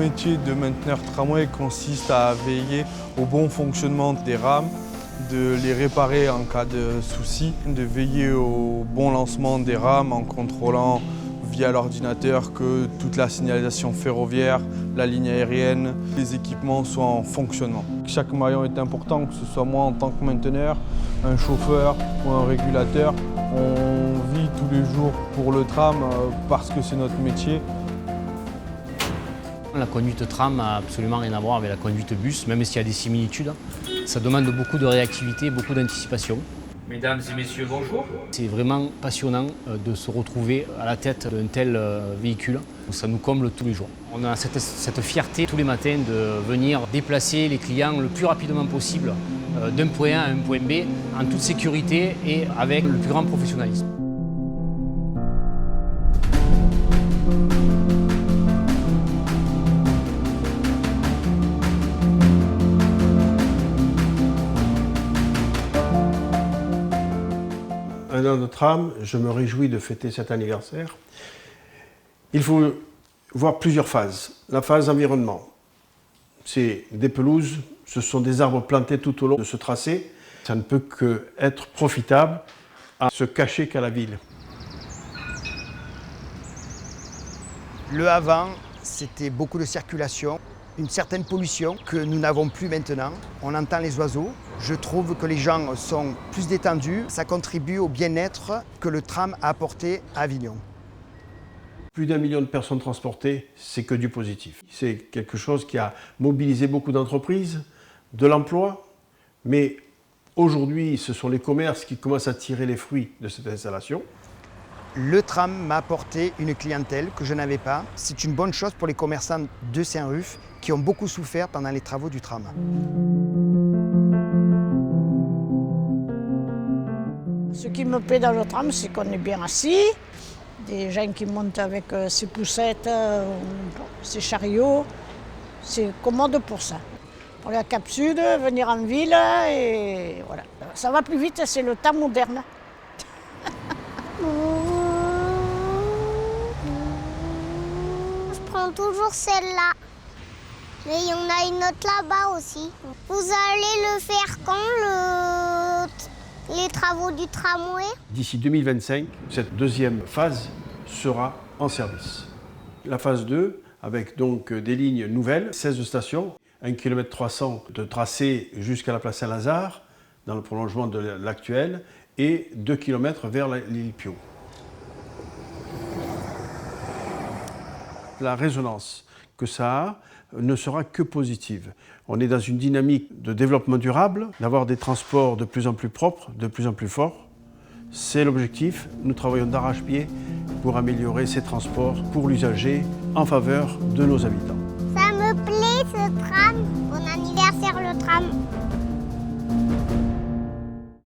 métier de mainteneur tramway consiste à veiller au bon fonctionnement des rames, de les réparer en cas de souci, de veiller au bon lancement des rames en contrôlant via l'ordinateur que toute la signalisation ferroviaire, la ligne aérienne, les équipements soient en fonctionnement. Chaque maillon est important, que ce soit moi en tant que mainteneur, un chauffeur ou un régulateur. On vit tous les jours pour le tram parce que c'est notre métier. La conduite tram n'a absolument rien à voir avec la conduite bus, même s'il y a des similitudes. Ça demande beaucoup de réactivité, beaucoup d'anticipation. Mesdames et messieurs, bonjour. C'est vraiment passionnant de se retrouver à la tête d'un tel véhicule. Ça nous comble tous les jours. On a cette fierté tous les matins de venir déplacer les clients le plus rapidement possible d'un point A à un point B en toute sécurité et avec le plus grand professionnalisme. Un an de tram, je me réjouis de fêter cet anniversaire. Il faut voir plusieurs phases. La phase environnement, c'est des pelouses, ce sont des arbres plantés tout au long de ce tracé. Ça ne peut qu'être profitable à se cacher qu'à la ville. Le avant, c'était beaucoup de circulation, une certaine pollution que nous n'avons plus maintenant. On entend les oiseaux. Je trouve que les gens sont plus détendus. Ça contribue au bien-être que le tram a apporté à Avignon. Plus d'1 million de personnes transportées, c'est que du positif. C'est quelque chose qui a mobilisé beaucoup d'entreprises, de l'emploi, mais aujourd'hui, ce sont les commerces qui commencent à tirer les fruits de cette installation. Le tram m'a apporté une clientèle que je n'avais pas. C'est une bonne chose pour les commerçants de Saint-Ruf qui ont beaucoup souffert pendant les travaux du tram. Ce qui me plaît dans le tram, c'est qu'on est bien assis. Des gens qui montent avec ses poussettes, ses chariots. C'est commode pour ça. Pour la Cap Sud, venir en ville, et voilà. Ça va plus vite, c'est le temps moderne. Je prends toujours celle-là. Mais il y en a une autre là-bas aussi. Vous allez le faire quand, les travaux du tramway? D'ici 2025, cette deuxième phase sera en service. La phase 2, avec donc des lignes nouvelles, 16 stations, 1,3 km de tracé jusqu'à la place Saint-Lazare, dans le prolongement de l'actuel, et 2 km vers l'île Piau. La résonance que ça a ne sera que positive. On est dans une dynamique de développement durable, d'avoir des transports de plus en plus propres, de plus en plus forts. C'est l'objectif. Nous travaillons d'arrache-pied pour améliorer ces transports pour l'usager en faveur de nos habitants. Ça me plaît ce tram. Bon anniversaire le tram.